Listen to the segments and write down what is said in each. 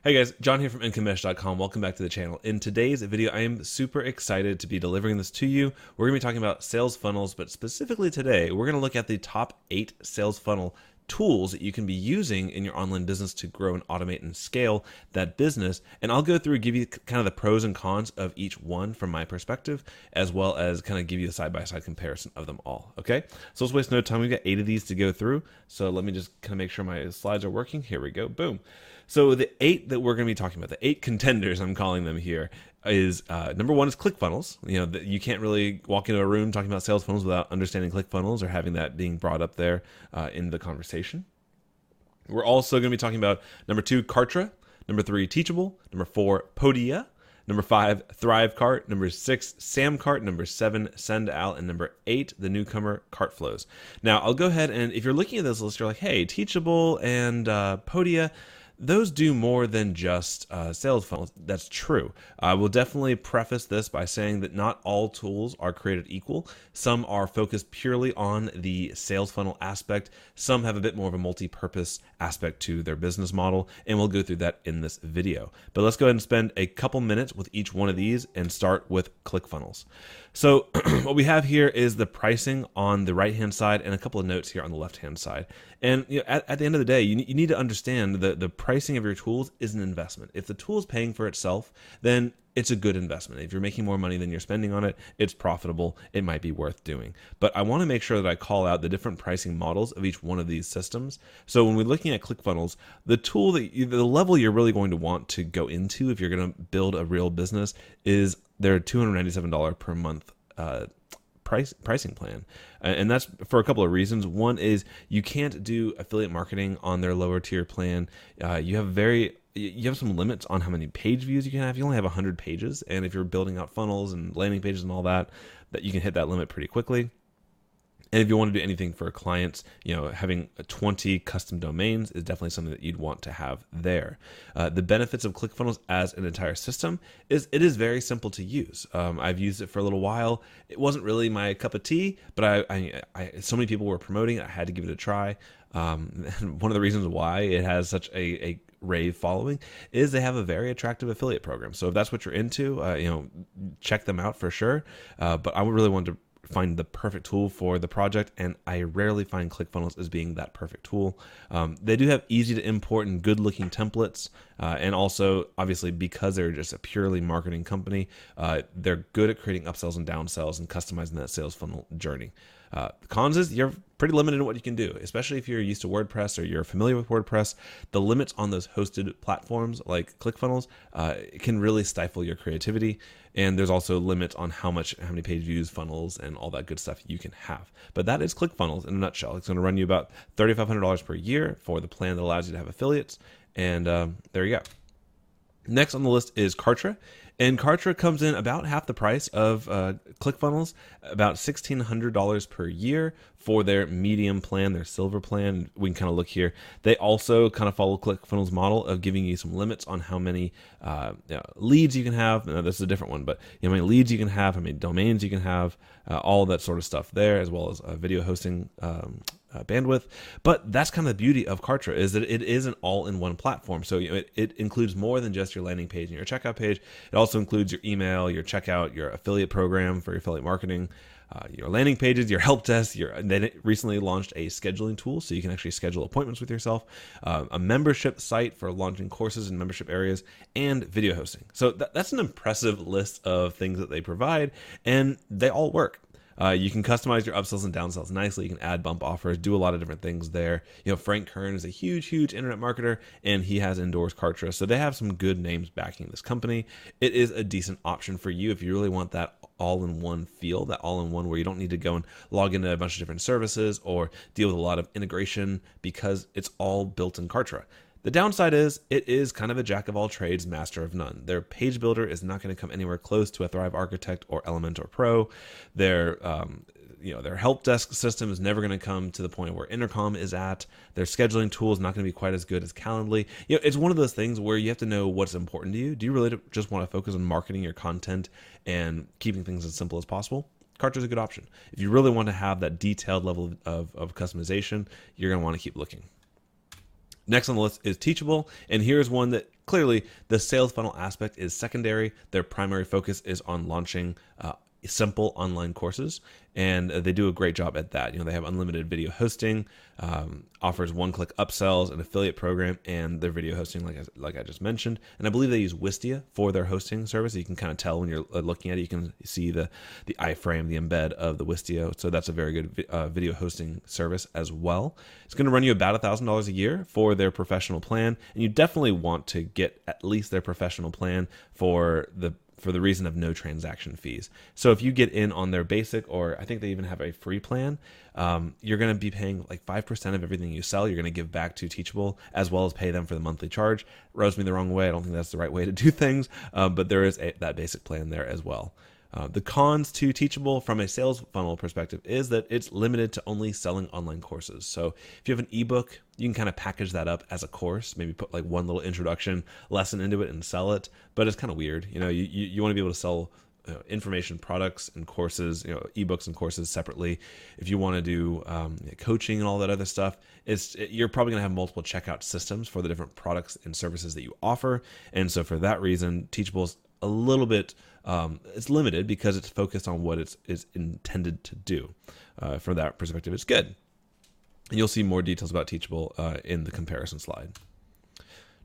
Hey guys, John here from IncomeMesh.com. Welcome back to the channel. In today's video, I am super excited to be delivering this to you. We're going to be talking about sales funnels, but specifically today, we're going to look at the top 8 sales funnel tools that you can be using in your online business to grow and automate and scale that business. And I'll go through and give you kind of the pros and cons of each one from my perspective, as well as kind of give you a side-by-side comparison of them all. Okay, so let's waste no time. We've got 8 of these to go through. So let me just kind of make sure my slides are working. Here we go. Boom. So the 8 that we're going to be talking about, the 8 contenders, I'm calling them here, is number 1 is Clickfunnels. You know, you can't really walk into a room talking about sales funnels without understanding Clickfunnels or having that being brought up there in the conversation. We're also going to be talking about number 2, Kartra, number 3, Teachable, number 4, Podia, number 5, ThriveCart, number 6, Samcart, number 7, SendOwl, and number 8, the newcomer, CartFlows. Now, I'll go ahead and if you're looking at this list, you're like, hey, Teachable and Podia, those do more than just sales funnels. That's true. I will definitely preface this by saying that not all tools are created equal. Some are focused purely on the sales funnel aspect. Some have a bit more of a multi-purpose aspect to their business model, and we'll go through that in this video. But let's go ahead and spend a couple minutes with each one of these and start with Clickfunnels. So what we have here is the pricing on the right-hand side and a couple of notes here on the left-hand side. And you know, at the end of the day, you need to understand that the pricing of your tools is an investment. If the tool is paying for itself, then it's a good investment. If you're making more money than you're spending on it, it's profitable. It might be worth doing. But I want to make sure that I call out the different pricing models of each one of these systems. So when we're looking at Clickfunnels, the tool the level you're really going to want to go into if you're going to build a real business is their $297 per month pricing plan. And that's for a couple of reasons. One is you can't do affiliate marketing on their lower tier plan. You have some limits on how many page views you can have. You only have 100 pages. And if you're building out funnels and landing pages and all that, you can hit that limit pretty quickly. And if you want to do anything for clients, you know, having 20 custom domains is definitely something that you'd want to have there. The benefits of Clickfunnels as an entire system is it is very simple to use. I've used it for a little while. It wasn't really my cup of tea, but so many people were promoting it, I had to give it a try. And one of the reasons why it has such a rave following is they have a very attractive affiliate program. So if that's what you're into, you know, check them out for sure. But I would really want to find the perfect tool for the project, and I rarely find Clickfunnels as being that perfect tool. They do have easy to import and good looking templates, and also obviously because they're just a purely marketing company, they're good at creating upsells and downsells and customizing that sales funnel journey. The cons is you're pretty limited in what you can do, especially if you're used to WordPress or you're familiar with WordPress. The limits on those hosted platforms like Clickfunnels can really stifle your creativity. And there's also limits on how many page views, funnels, and all that good stuff you can have. But that is Clickfunnels in a nutshell. It's going to run you about $3,500 per year for the plan that allows you to have affiliates. And there you go. Next on the list is Kartra. And Kartra comes in about half the price of Clickfunnels, about $1,600 per year for their medium plan, their silver plan. We can kind of look here. They also kind of follow Clickfunnels' model of giving you some limits on how many leads you can have. Now, this is a different one, but how many leads you can have, how many domains you can have, all that sort of stuff there, as well as video hosting bandwidth. But that's kind of the beauty of Kartra, is that it is an all-in-one platform. So it includes more than just your landing page and your checkout page. It also includes your email, your checkout, your affiliate program for your affiliate marketing, your landing pages, your help desk. They recently launched a scheduling tool, so you can actually schedule appointments with yourself, a membership site for launching courses in membership areas, and video hosting. So that's an impressive list of things that they provide, and they all work. You can customize your upsells and downsells nicely. You can add bump offers, do a lot of different things there. You know, Frank Kern is a huge internet marketer, and he has endorsed Kartra. So they have some good names backing this company. It is a decent option for you if you really want that all-in-one feel, that all-in-one where you don't need to go and log into a bunch of different services or deal with a lot of integration, because it's all built in Kartra. The downside is it is kind of a jack of all trades, master of none. Their page builder is not going to come anywhere close to a Thrive Architect or Elementor Pro. Their help desk system is never going to come to the point where Intercom is at. Their scheduling tool is not going to be quite as good as Calendly. You know, it's one of those things where you have to know what's important to you. Do you really just want to focus on marketing your content and keeping things as simple as possible? Kartra is a good option. If you really want to have that detailed level of customization, you're going to want to keep looking. Next on the list is Teachable, and here's one that clearly the sales funnel aspect is secondary. Their primary focus is on launching simple online courses, and they do a great job at that. They have unlimited video hosting, offers one-click upsells, an affiliate program, and their video hosting, like I just mentioned. And I believe they use Wistia for their hosting service. You can kind of tell when you're looking at it. You can see the iframe, the embed of the Wistia. So that's a very good video hosting service as well. It's going to run you about $1,000 a year for their professional plan, and you definitely want to get at least their professional plan for the reason of no transaction fees. So if you get in on their basic, or I think they even have a free plan, you're going to be paying like 5% of everything you sell. You're going to give back to Teachable, as well as pay them for the monthly charge. Rubs me the wrong way. I don't think that's the right way to do things, but there is that basic plan there as well. The cons to Teachable from a sales funnel perspective is that it's limited to only selling online courses. So if you have an ebook, you can kind of package that up as a course, maybe put like one little introduction lesson into it and sell it. But it's kind of weird. You want to be able to sell information products and courses, ebooks and courses separately. If you want to do coaching and all that other stuff, you're probably going to have multiple checkout systems for the different products and services that you offer. And so for that reason, Teachable's a little bit it's limited because it's focused on what it's intended to do. From that perspective, it's good. And you'll see more details about Teachable in the comparison slide.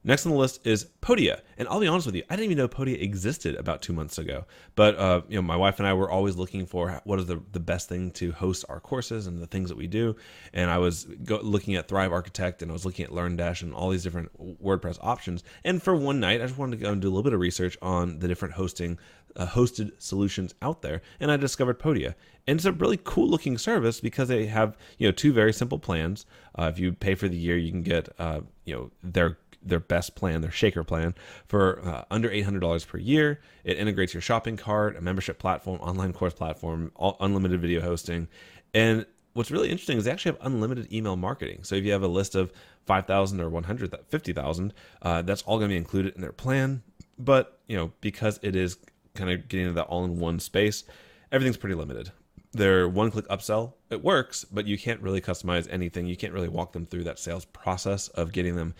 Next on the list is Podia. And I'll be honest with you, I didn't even know Podia existed about 2 months ago. But my wife and I were always looking for what is the best thing to host our courses and the things that we do. And I was looking at Thrive Architect, and I was looking at LearnDash and all these different WordPress options. And for one night, I just wanted to go and do a little bit of research on the different hosted solutions out there, and I discovered Podia. And it's a really cool looking service because they have two very simple plans. If you pay for the year, you can get their best plan, their shaker plan, for under $800 per year. It integrates your shopping cart, a membership platform, online course platform, unlimited video hosting. And what's really interesting is they actually have unlimited email marketing. So if you have a list of 5,000 or 150,000, that's all going to be included in their plan. But because it is kind of getting into that all-in-one space, everything's pretty limited. Their one-click upsell, it works, but you can't really customize anything. You can't really walk them through that sales process of getting them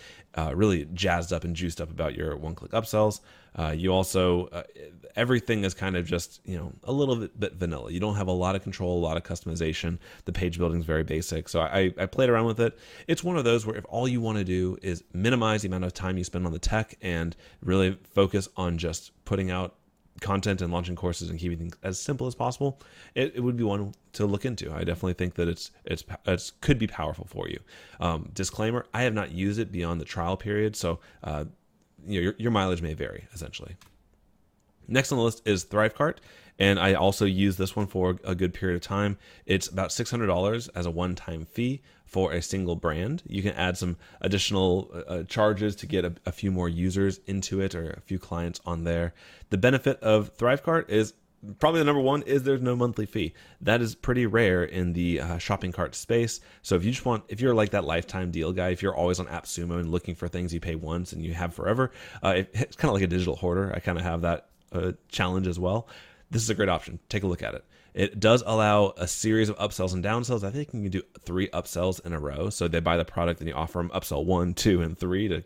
really jazzed up and juiced up about your one-click upsells. You also, everything is kind of just, a little bit vanilla. You don't have a lot of control, a lot of customization. The page building is very basic. So I played around with it. It's one of those where if all you want to do is minimize the amount of time you spend on the tech and really focus on just putting out content and launching courses and keeping things as simple as possible, it would be one to look into. I definitely think that it's could be powerful for you. Disclaimer: I have not used it beyond the trial period, so your mileage may vary. Essentially, next on the list is ThriveCart, and I also use this one for a good period of time. It's about $600 as a one-time fee for a single brand. You can add some additional charges to get a few more users into it, or a few clients on there. The benefit of ThriveCart is probably the number one is there's no monthly fee. That is pretty rare in the shopping cart space. So if you're like that lifetime deal guy, if you're always on AppSumo and looking for things you pay once and you have forever, it's kind of like a digital hoarder. I kind of have that challenge as well. This is a great option. Take a look at it. It does allow a series of upsells and downsells. I think you can do 3 upsells in a row. So they buy the product and you offer them upsell 1, 2, and 3 to,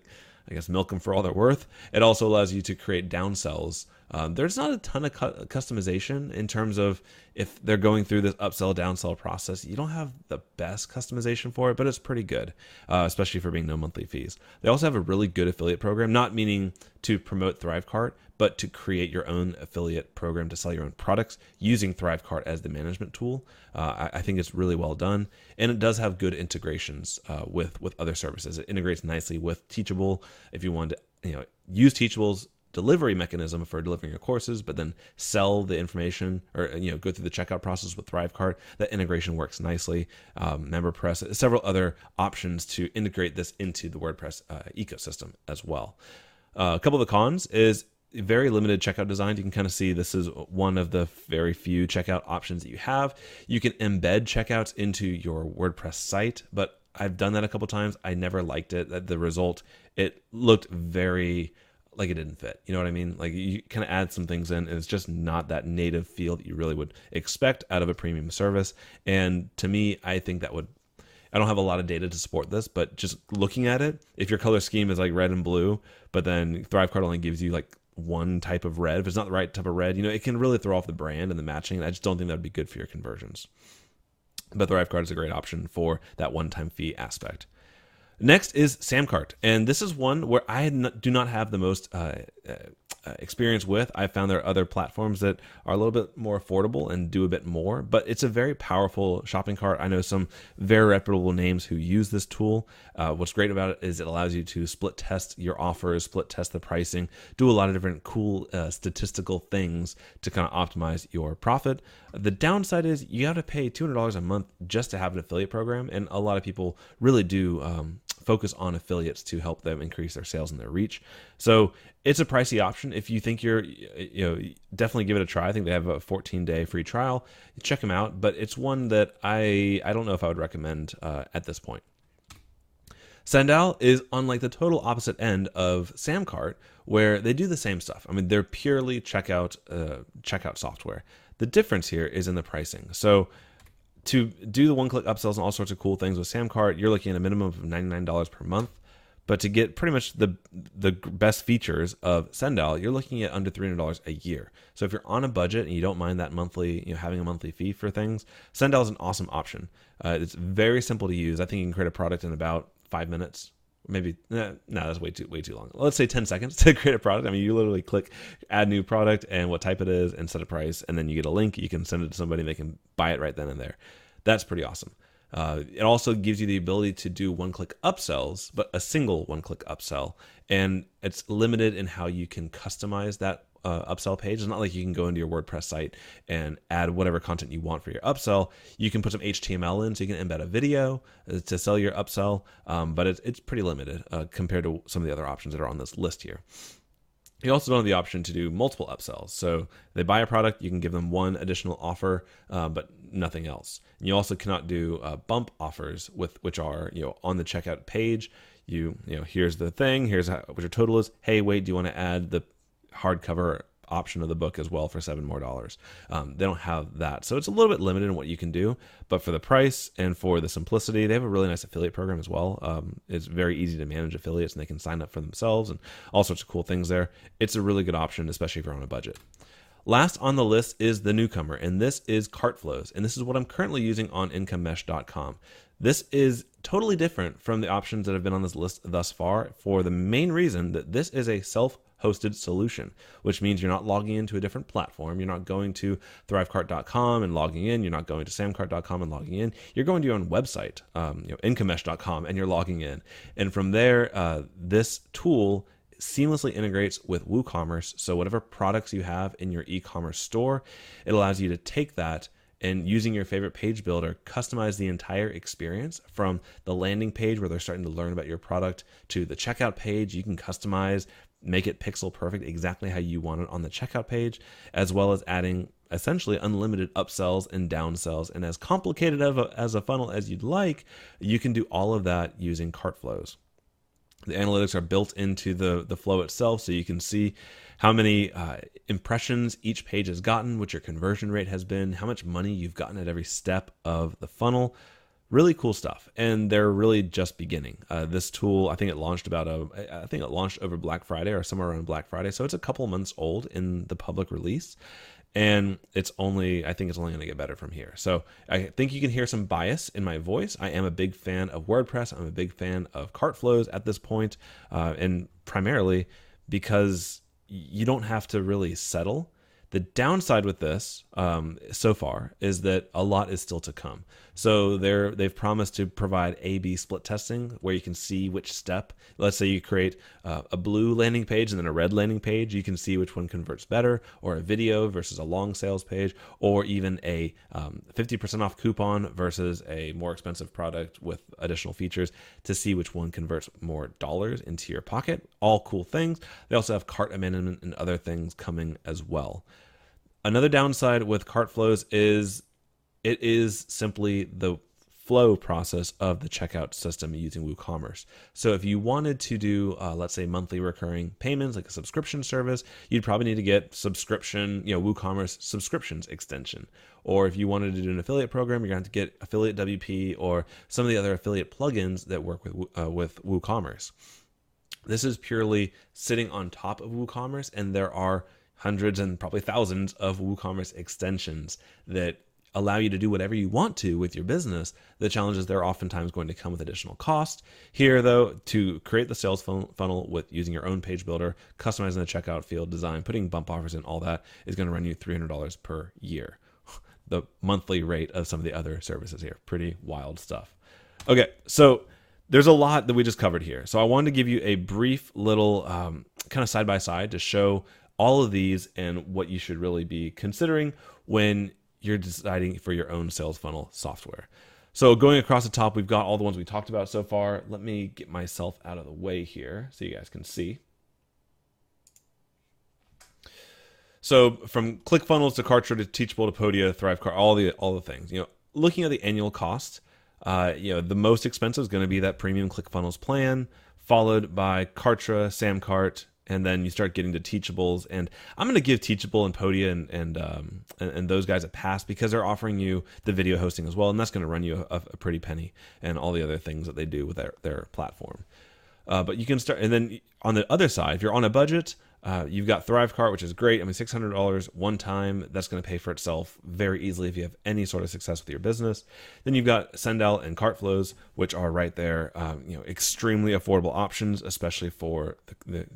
I guess, milk them for all they're worth. It also allows you to create downsells. There's not a ton of customization in terms of if they're going through this upsell downsell process. You don't have the best customization for it, but it's pretty good, especially for being no monthly fees. They also have a really good affiliate program, not meaning to promote ThriveCart, but to create your own affiliate program to sell your own products using ThriveCart as the management tool. I think it's really well done, and it does have good integrations with other services. It integrates nicely with Teachable. If you want to use Teachable's delivery mechanism for delivering your courses, but then sell the information or go through the checkout process with ThriveCart, that integration works nicely. MemberPress, several other options to integrate this into the WordPress ecosystem as well. A couple of the cons is very limited checkout design. You can kind of see this is one of the very few checkout options that you have. You can embed checkouts into your WordPress site, but I've done that a couple times. I never liked it. The result, it looked very like it didn't fit. You know what I mean? Like you kind of add some things in and it's just not that native feel that you really would expect out of a premium service. And to me, I think that would I don't have a lot of data to support this, but just looking at it, if your color scheme is like red and blue, but then ThriveCart only gives you like one type of red, if it's not the right type of red, it can really throw off the brand and the matching. And I just don't think that would be good for your conversions. But ThriveCart is a great option for that one-time fee aspect. Next is Samcart, and this is one where I do not have the most experience with. I found there are other platforms that are a little bit more affordable and do a bit more, but it's a very powerful shopping cart. I know some very reputable names who use this tool. What's great about it is it allows you to split test your offers, split test the pricing, do a lot of different cool statistical things to kind of optimize your profit. The downside is you have to pay $200 a month just to have an affiliate program, and a lot of people really do focus on affiliates to help them increase their sales and their reach. So it's a pricey option. If you think definitely give it a try. I think they have a 14-day free trial. Check them out, but it's one that I don't know if I would recommend at this point. SendOwl is on like the total opposite end of Samcart, where they do the same stuff. I mean, they're purely checkout software. The difference here is in the pricing. So to do the one-click upsells and all sorts of cool things with Samcart, you're looking at a minimum of $99 per month. But to get pretty much the best features of SendOwl, you're looking at under $300 a year. So if you're on a budget and you don't mind that monthly, having a monthly fee for things, SendOwl is an awesome option. It's very simple to use. I think you can create a product in about 5 minutes. Maybe no, that's way too long. Let's say 10 seconds to create a product. I mean, you literally click add new product and what type it is and set a price, and then you get a link. You can send it to somebody and they can buy it right then and there. That's pretty awesome. It also gives you the ability to do one-click upsells, but a single one-click upsell, and it's limited in how you can customize that upsell page. It's not like you can go into your WordPress site and add whatever content you want for your upsell. You can put some HTML in, so you can embed a video to sell your upsell, but it's pretty limited compared to some of the other options that are on this list here. You also don't have the option to do multiple upsells. So they buy a product, you can give them one additional offer, but nothing else. And you also cannot do bump offers which are on the checkout page. Here's the thing, here's what your total is. Hey, wait, do you want to add the hardcover option of the book as well for $7 more? They don't have that, so it's a little bit limited in what you can do. But for the price and for the simplicity, they have a really nice affiliate program as well. It's very easy to manage affiliates, and they can sign up for themselves and all sorts of cool things there. It's a really good option, especially if you're on a budget. Last on the list is the newcomer, and this is CartFlows, and this is what I'm currently using on IncomeMesh.com. This is totally different from the options that have been on this list thus far, for the main reason that this is a self-hosted solution, which means you're not logging into a different platform. You're not going to ThriveCart.com and logging in. You're not going to Samcart.com and logging in. You're going to your own website, IncomeMesh.com, and you're logging in. And from there, this tool seamlessly integrates with WooCommerce. So whatever products you have in your e-commerce store, it allows you to take that and, using your favorite page builder, customize the entire experience from the landing page where they're starting to learn about your product to the checkout page. You can customize, make it pixel perfect exactly how you want it on the checkout page, as well as adding essentially unlimited upsells and downsells. And as complicated as a funnel as you'd like, you can do all of that using CartFlows. The analytics are built into the flow itself, so you can see how many impressions each page has gotten, what your conversion rate has been, how much money you've gotten at every step of the funnel. Really cool stuff, and they're really just beginning. This tool, I think it launched over Black Friday or somewhere around Black Friday, so it's a couple months old in the public release. And I think it's only going to get better from here. So I think you can hear some bias in my voice. I am a big fan of WordPress. I'm a big fan of CartFlows at this point, and primarily because you don't have to really settle. The downside with this so far is that a lot is still to come. So they've promised to provide A/B split testing where you can see which step. Let's say you create a blue landing page and then a red landing page. You can see which one converts better, or a video versus a long sales page, or even a 50% off coupon versus a more expensive product with additional features to see which one converts more dollars into your pocket. All cool things. They also have cart abandonment and other things coming as well. Another downside with CartFlows is it is simply the flow process of the checkout system using WooCommerce. So if you wanted to do, let's say, monthly recurring payments, like a subscription service, you'd probably need to get subscription, WooCommerce subscriptions extension. Or if you wanted to do an affiliate program, you're going to have to get Affiliate WP or some of the other affiliate plugins that work with WooCommerce. This is purely sitting on top of WooCommerce, and there are hundreds and probably thousands of WooCommerce extensions that allow you to do whatever you want to with your business. The challenge is they're oftentimes going to come with additional cost. Here, though, to create the sales funnel with using your own page builder, customizing the checkout field design, putting bump offers in, all that is going to run you $300 per year. The monthly rate of some of the other services here. Pretty wild stuff. Okay, so there's a lot that we just covered here. So I wanted to give you a brief little kind of side-by-side to show all of these and what you should really be considering when you're deciding for your own sales funnel software. So going across the top, we've got all the ones we talked about so far. Let me get myself out of the way here so you guys can see. So from Clickfunnels to Kartra to Teachable to Podia, ThriveCart, all the things. Looking at the annual cost, the most expensive is going to be that premium Clickfunnels plan, followed by Kartra, Samcart, and then you start getting to Teachables. And I'm going to give Teachable and Podia and those guys a pass because they're offering you the video hosting as well, and that's going to run you a pretty penny and all the other things that they do with their platform. But you can start, and then on the other side, if you're on a budget, you've got ThriveCart, which is great. I mean, $600 one time, that's going to pay for itself very easily if you have any sort of success with your business. Then you've got SendOwl and CartFlows, which are right there, extremely affordable options, especially for the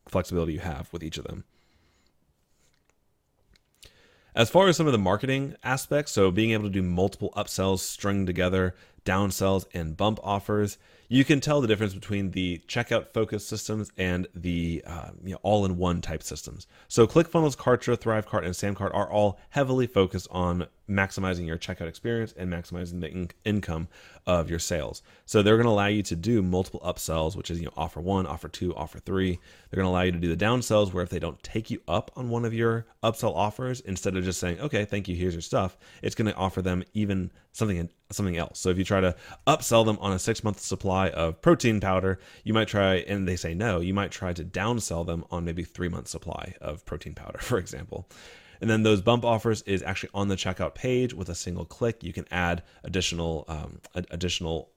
flexibility you have with each of them. As far as some of the marketing aspects, so being able to do multiple upsells, string together, downsells, and bump offers, you can tell the difference between the checkout focused systems and the all-in-one type systems. So ClickFunnels, Kartra, ThriveCart, and Samcart are all heavily focused on maximizing your checkout experience and maximizing the income of your sales. So they're going to allow you to do multiple upsells, which is offer 1, offer 2, offer 3. They're going to allow you to do the downsells where if they don't take you up on one of your upsell offers, instead of just saying, okay, thank you, here's your stuff, it's going to offer them even something else. So if you try to upsell them on a 6-month supply of protein powder, you might try, and they say no, you might try to downsell them on maybe 3-month supply of protein powder, for example. And then those bump offers is actually on the checkout page with a single click. You can add additional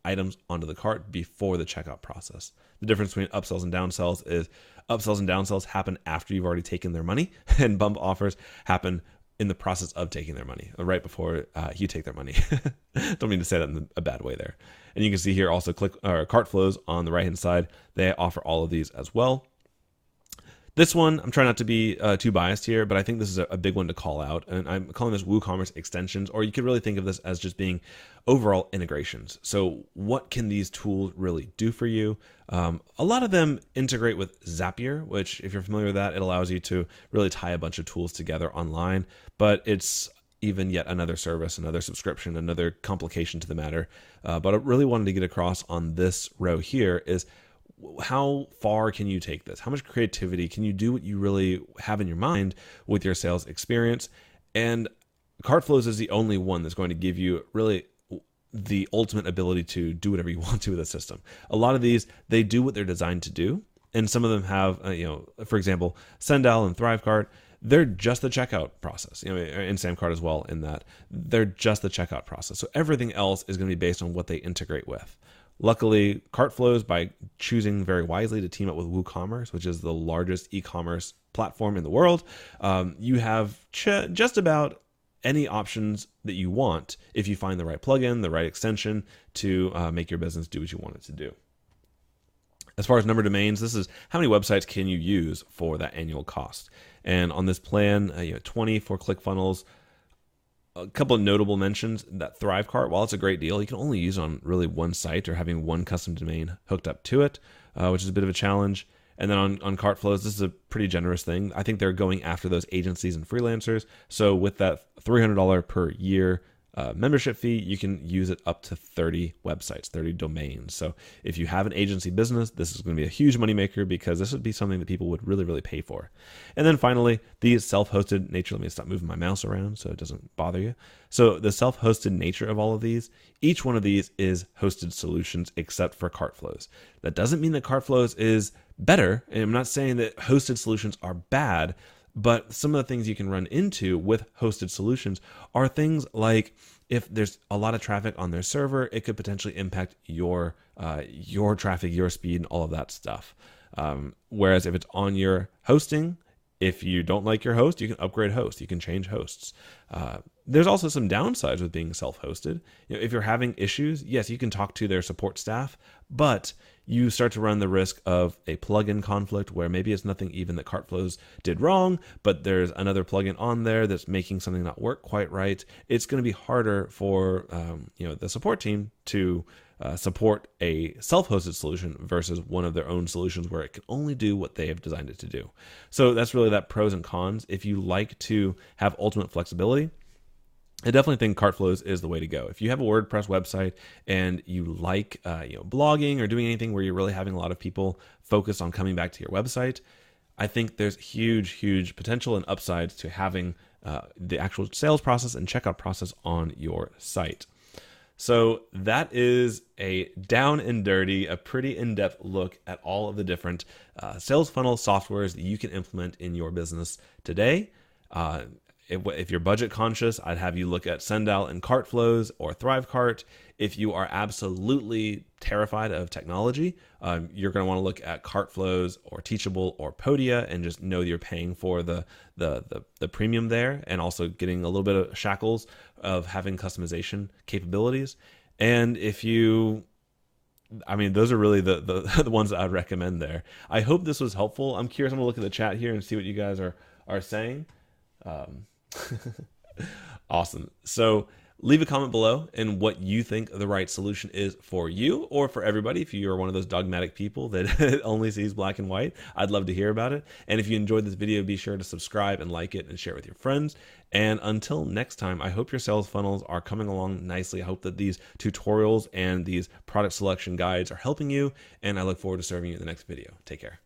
items onto the cart before the checkout process. The difference between upsells and downsells is upsells and downsells happen after you've already taken their money, and bump offers happen in the process of taking their money, right before you take their money. Don't mean to say that in a bad way there. And you can see here also CartFlows on the right-hand side. They offer all of these as well. This one, I'm trying not to be too biased here, but I think this is a big one to call out. And I'm calling this WooCommerce extensions, or you could really think of this as just being overall integrations. So what can these tools really do for you? A lot of them integrate with Zapier, which if you're familiar with that, it allows you to really tie a bunch of tools together online, but it's even yet another service, another subscription, another complication to the matter. But I really wanted to get across on this row here is, how far can you take this? How much creativity can you do what you really have in your mind with your sales experience? And CartFlows is the only one that's going to give you really the ultimate ability to do whatever you want to with the system. A lot of these, they do what they're designed to do. And some of them have, for example, SendOwl and ThriveCart, they're just the checkout process, and Samcart as well in that. They're just the checkout process. So everything else is going to be based on what they integrate with. Luckily, CartFlows, by choosing very wisely to team up with WooCommerce, which is the largest e-commerce platform in the world, you have just about any options that you want if you find the right plugin, the right extension to make your business do what you want it to do. As far as number of domains, this is how many websites can you use for that annual cost. And on this plan, 20 for ClickFunnels. A couple of notable mentions, that ThriveCart, while it's a great deal, you can only use on really one site or having one custom domain hooked up to it, which is a bit of a challenge. And then on CartFlows, this is a pretty generous thing. I think they're going after those agencies and freelancers. So with that $300 per year membership fee, you can use it up to 30 websites, 30 domains. So if you have an agency business, this is going to be a huge moneymaker because this would be something that people would really, really pay for. And then finally, the self-hosted nature. Let me stop moving my mouse around so it doesn't bother you. So the self-hosted nature of all of these, each one of these is hosted solutions except for CartFlows. That doesn't mean that CartFlows is better. And I'm not saying that hosted solutions are bad, but some of the things you can run into with hosted solutions are things like if there's a lot of traffic on their server, it could potentially impact your traffic, your speed, and all of that stuff. Whereas if it's on your hosting, if you don't like your host, you can upgrade host. You can change hosts. There's also some downsides with being self-hosted. If you're having issues, yes, you can talk to their support staff, but you start to run the risk of a plugin conflict where maybe it's nothing even that CartFlows did wrong, but there's another plugin on there that's making something not work quite right. It's going to be harder for the support team to support a self-hosted solution versus one of their own solutions where it can only do what they have designed it to do. So that's really that pros and cons. If you like to have ultimate flexibility, I definitely think CartFlows is the way to go. If you have a WordPress website and you like blogging or doing anything where you're really having a lot of people focus on coming back to your website, I think there's huge potential and upsides to having the actual sales process and checkout process on your site. So that is a down and dirty, a pretty in-depth look at all of the different sales funnel softwares that you can implement in your business today. If you're budget conscious, I'd have you look at SendOwl and CartFlows or ThriveCart. If you are absolutely terrified of technology, you're going to want to look at CartFlows or Teachable or Podia and just know you're paying for the premium there and also getting a little bit of shackles of having customization capabilities. And if you, those are really the ones that I'd recommend there. I hope this was helpful. I'm curious. I'm going to look at the chat here and see what you guys are saying. Awesome. So leave a comment below in what you think the right solution is for you or for everybody. If you are one of those dogmatic people that only sees black and white, I'd love to hear about it. And if you enjoyed this video, be sure to subscribe and like it and share it with your friends. And until next time, I hope your sales funnels are coming along nicely. I hope that these tutorials and these product selection guides are helping you. And I look forward to serving you in the next video. Take care.